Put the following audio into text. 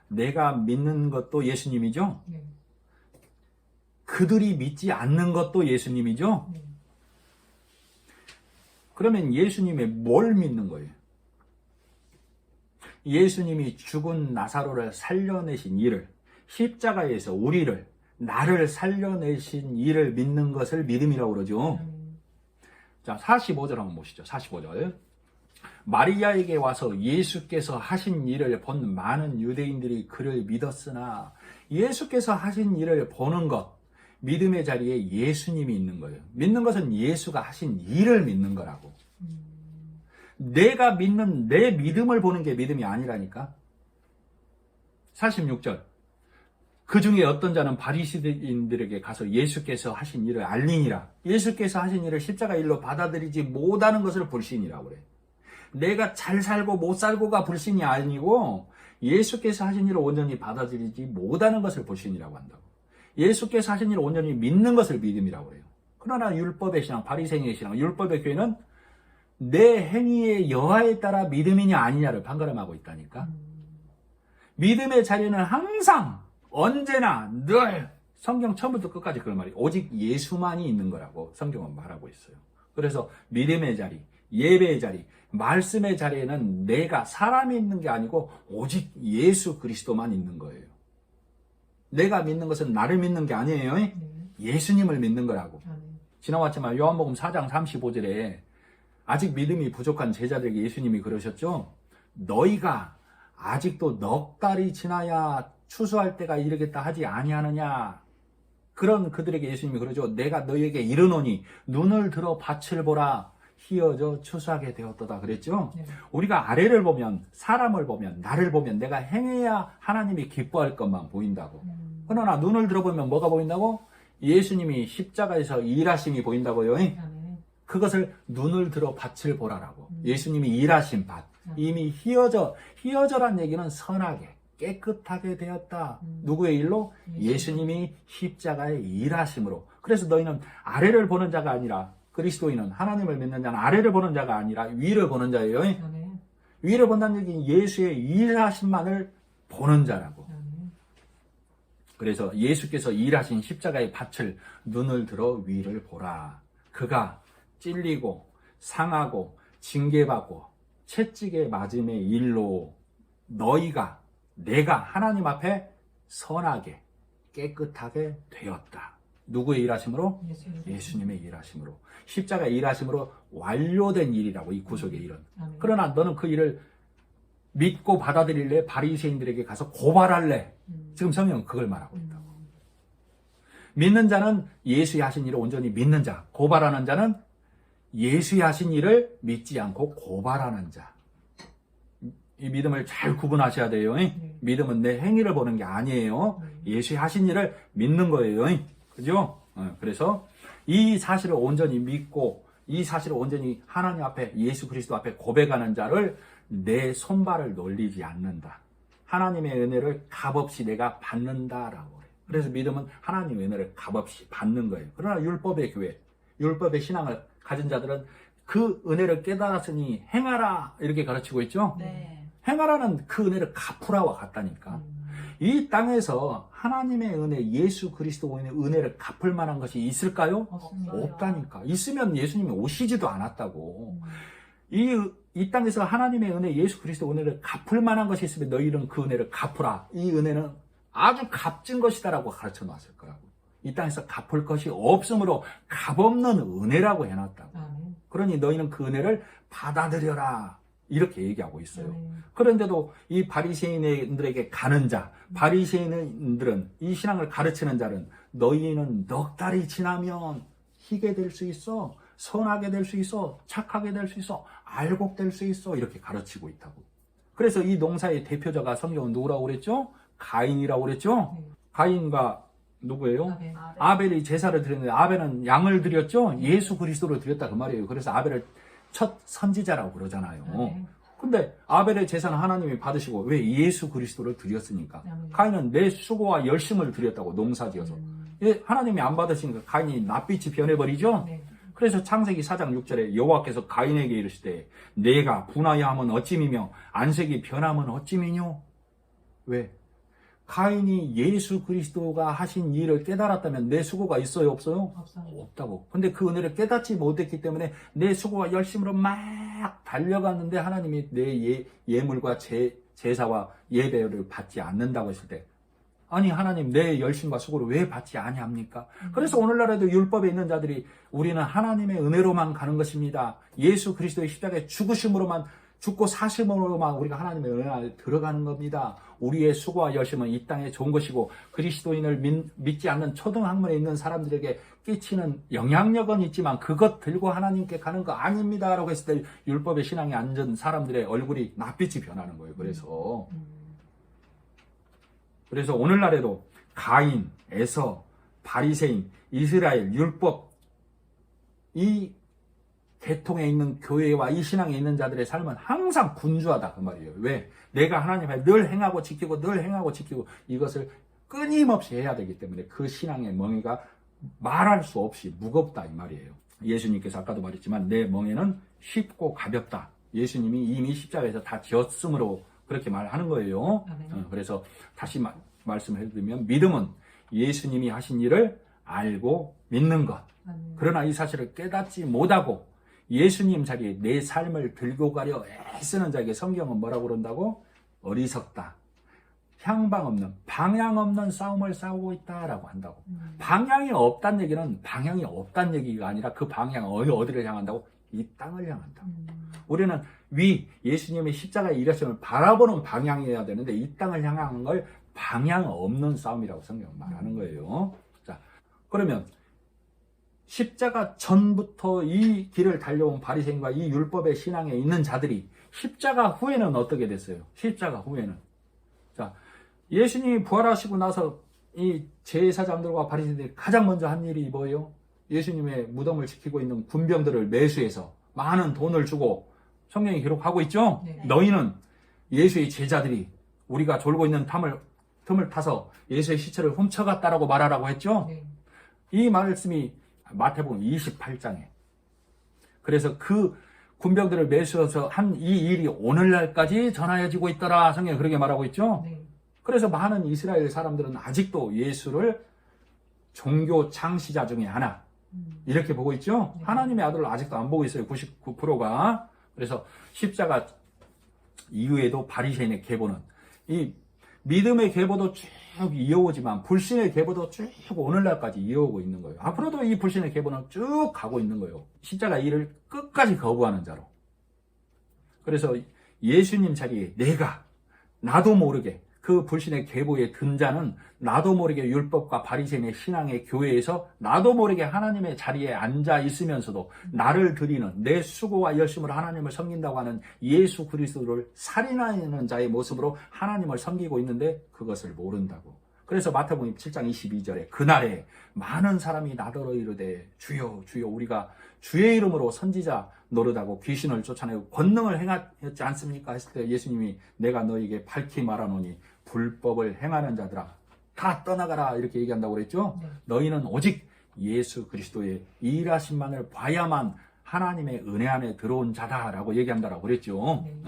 내가 믿는 것도 예수님이죠. 네. 그들이 믿지 않는 것도 예수님이죠. 네. 그러면 예수님의 뭘 믿는 거예요? 예수님이 죽은 나사로를 살려내신 일을, 십자가에서 우리를, 나를 살려내신 일을 믿는 것을 믿음이라고 그러죠. 자, 45절 한번 보시죠. 45절. 마리아에게 와서 예수께서 하신 일을 본 많은 유대인들이 그를 믿었으나, 예수께서 하신 일을 보는 것, 믿음의 자리에 예수님이 있는 거예요. 믿는 것은 예수가 하신 일을 믿는 거라고. 내가 믿는 내 믿음을 보는 게 믿음이 아니라니까. 46절. 그 중에 어떤 자는 바리새인들에게 가서 예수께서 하신 일을 알리니라. 예수께서 하신 일을 십자가 일로 받아들이지 못하는 것을 불신이라고 그래. 내가 잘 살고 못 살고가 불신이 아니고 예수께서 하신 일을 온전히 받아들이지 못하는 것을 불신이라고 한다고. 예수께서 하신 일을 온전히 믿는 것을 믿음이라고 해요. 그러나 율법의 신앙, 바리새인의 신앙, 율법의 교회는 내 행위의 여하에 따라 믿음이냐 아니냐를 판가름하고 있다니까. 믿음의 자리는 항상 언제나 늘 성경 처음부터 끝까지 그런 말이 오직 예수만이 있는 거라고 성경은 말하고 있어요. 그래서 믿음의 자리, 예배의 자리, 말씀의 자리에는 내가 사람이 있는 게 아니고 오직 예수 그리스도만 있는 거예요. 내가 믿는 것은 나를 믿는 게 아니에요. 예수님을 믿는 거라고. 지나왔지만 요한복음 4장 35절에 아직 믿음이 부족한 제자들에게 예수님이 그러셨죠. 너희가 아직도 넉 달이 지나야 추수할 때가 이르겠다 하지 아니하느냐. 그런 그들에게 예수님이 그러죠. 내가 너희에게 이르노니 눈을 들어 밭을 보라. 희어져 추수하게 되었도다 그랬죠. 우리가 아래를 보면, 사람을 보면, 나를 보면 내가 행해야 하나님이 기뻐할 것만 보인다고. 그러나 눈을 들어보면 뭐가 보인다고? 예수님이 십자가에서 일하심이 보인다고요. 그것을 눈을 들어 밭을 보라라고. 예수님이 일하신 밭. 이미 희어져란 얘기는 선하게, 깨끗하게 되었다. 누구의 일로? 예수님이 십자가에 일하심으로. 그래서 너희는 아래를 보는 자가 아니라, 그리스도인은, 하나님을 믿는 자는 아래를 보는 자가 아니라 위를 보는 자예요. 위를 본다는 얘기는 예수의 일하심만을 보는 자라고. 그래서 예수께서 일하신 십자가의 밭을 눈을 들어 위를 보라. 그가 찔리고 상하고 징계받고 채찍에 맞음의 일로 너희가, 내가 하나님 앞에 선하게 깨끗하게 되었다. 누구의 일하심으로? 예수님의 일하심으로. 십자가의 일하심으로 완료된 일이라고, 이 구속의 일은. 그러나 너는 그 일을 믿고 받아들일래? 바리새인들에게 가서 고발할래? 지금 성경은 그걸 말하고 있다고. 믿는 자는 예수의 하신 일을 온전히 믿는 자, 고발하는 자는 예수의 하신 일을 믿지 않고 고발하는 자. 이 믿음을 잘 구분하셔야 돼요. 믿음은 내 행위를 보는 게 아니에요. 예수의 하신 일을 믿는 거예요. 그죠? 그래서 이 사실을 온전히 믿고 이 사실을 온전히 하나님 앞에, 예수 그리스도 앞에 고백하는 자를 내 손발을 놀리지 않는다. 하나님의 은혜를 값없이 내가 받는다라고 해요. 그래서 믿음은 하나님의 은혜를 값없이 받는 거예요. 그러나 율법의 교회, 율법의 신앙을 가진 자들은 그 은혜를 깨달았으니 행하라 이렇게 가르치고 있죠. 행하라는 그 은혜를 갚으라와 같다니까. 이 땅에서 하나님의 은혜, 예수 그리스도의 은혜를 갚을 만한 것이 있을까요? 없다니까. 있으면 예수님이 오시지도 않았다고. 이 땅에서 하나님의 은혜, 예수 그리스도 은혜를 갚을 만한 것이 있으면 너희는 그 은혜를 갚으라. 이 은혜는 아주 값진 것이다라고 가르쳐 놨을 거라고. 이 땅에서 갚을 것이 없으므로 값없는 은혜라고 해놨다고. 그러니 너희는 그 은혜를 받아들여라. 이렇게 얘기하고 있어요. 그런데도 이 바리새인들에게 가는 자, 바리새인들은, 이 신앙을 가르치는 자는 너희는 넉 달이 지나면 희게 될 수 있어, 선하게 될 수 있어, 착하게 될 수 있어, 알곡될 수 있어, 이렇게 가르치고 있다고. 그래서 이 농사의 대표자가 성경은 누구라고 그랬죠? 가인이라고 그랬죠? 가인과 누구예요? 아벨이 제사를 드렸는데 아벨은 양을 드렸죠? 예수 그리스도를 드렸다 그 말이에요. 그래서 아벨을 첫 선지자라고 그러잖아요. 근데 아벨의 제사는 하나님이 받으시고 왜? 예수 그리스도를 드렸으니까. 가인은 내 수고와 열심을 드렸다고, 농사지어서. 하나님이 안 받으시니까 가인이 낯빛이 변해버리죠? 그래서 창세기 4장 6절에 여호와께서 가인에게 이르시되 내가 분하여 함은 어찌미며 안색이 변함은 어찌미뇨? 왜? 가인이 예수 그리스도가 하신 일을 깨달았다면 내 수고가 있어요, 없어요? 없어요. 없다고. 근데 그 은혜를 깨닫지 못했기 때문에 내 수고와 열심으로 막 달려갔는데 하나님이 내 예물과 제사와 예배를 받지 않는다고 했을 때, 아니 하나님 내 열심과 수고를 왜 받지 아니합니까? 그래서 오늘날에도 율법에 있는 자들이 우리는 하나님의 은혜로만 가는 것입니다. 예수 그리스도의 십자가의 죽으심으로만, 죽고 사심으로만 우리가 하나님의 은혜 안에 들어가는 겁니다. 우리의 수고와 열심은 이 땅에 좋은 것이고 그리스도인을 믿지 않는 초등학문에 있는 사람들에게 끼치는 영향력은 있지만 그것 들고 하나님께 가는 거 아닙니다 라고 했을 때 율법의 신앙에 앉은 사람들의 얼굴이 낯빛이 변하는 거예요. 그래서 오늘날에도 가인, 에서, 바리새인, 이스라엘, 율법, 이 계통에 있는 교회와 이 신앙에 있는 자들의 삶은 항상 군주하다 그 말이에요. 왜? 내가 하나님 앞에 늘 행하고 지키고 늘 행하고 지키고 이것을 끊임없이 해야 되기 때문에 그 신앙의 멍에가 말할 수 없이 무겁다 이 말이에요. 예수님께서 아까도 말했지만 내 멍에는 쉽고 가볍다. 예수님이 이미 십자가에서 다 지었으므로 그렇게 말하는 거예요. 그래서 다시 말씀을 해드리면 믿음은 예수님이 하신 일을 알고 믿는 것. 그러나 이 사실을 깨닫지 못하고 예수님 자리에 내 삶을 들고 가려 애쓰는 자에게 성경은 뭐라고 그런다고? 어리석다. 향방 없는, 방향 없는 싸움을 싸우고 있다라고 한다고. 방향이 없다는 얘기는 방향이 없다는 얘기가 아니라 그 방향 어디를 향한다고? 이 땅을 향한다. 우리는 예수님의 십자가의 일하심을 바라보는 방향이어야 되는데 이 땅을 향하는 걸 방향 없는 싸움이라고 성경은 말하는 거예요. 자, 그러면 십자가 전부터 이 길을 달려온 바리새인과 이 율법의 신앙에 있는 자들이 십자가 후에는 어떻게 됐어요? 십자가 후에는. 자, 예수님이 부활하시고 나서 이 제사장들과 바리새인들이 가장 먼저 한 일이 뭐예요? 예수님의 무덤을 지키고 있는 군병들을 매수해서 많은 돈을 주고 성경이 기록하고 있죠? 네. 너희는 예수의 제자들이 우리가 졸고 있는 틈을 타서 예수의 시체를 훔쳐갔다라고 말하라고 했죠? 네. 이 말씀이 마태복음 28장에. 그래서 그 군병들을 매수해서 한 이 일이 오늘날까지 전하여지고 있더라. 성경이 그렇게 말하고 있죠? 네. 그래서 많은 이스라엘 사람들은 아직도 예수를 종교 창시자 중에 하나 이렇게 보고 있죠? 네. 하나님의 아들을 아직도 안 보고 있어요. 99%가. 그래서 십자가 이후에도 바리새인의 계보는 이 믿음의 계보도 쭉 이어오지만 불신의 계보도 쭉 오늘날까지 이어오고 있는 거예요. 앞으로도 이 불신의 계보는 쭉 가고 있는 거예요. 십자가 일을 끝까지 거부하는 자로. 그래서 예수님 자리에 나도 모르게 그 불신의 계보에 든 자는 나도 모르게 율법과 바리새인의 신앙의 교회에서 나도 모르게 하나님의 자리에 앉아 있으면서도 나를 드리는 내 수고와 열심으로 하나님을 섬긴다고 하는 예수 그리스도를 살인하는 자의 모습으로 하나님을 섬기고 있는데 그것을 모른다고. 그래서 마태복음 7장 22절에 그날에 많은 사람이 나더러 이르되 주여 주여 우리가 주의 이름으로 선지자 노릇하고 귀신을 쫓아내고 권능을 행하였지 않습니까? 했을 때 예수님이 내가 너에게 밝히 말하노니 불법을 행하는 자들아 다 떠나가라 이렇게 얘기한다고 그랬죠? 네. 너희는 오직 예수 그리스도의 일하심만을 봐야만 하나님의 은혜 안에 들어온 자다라고 얘기한다라고 그랬죠? 네.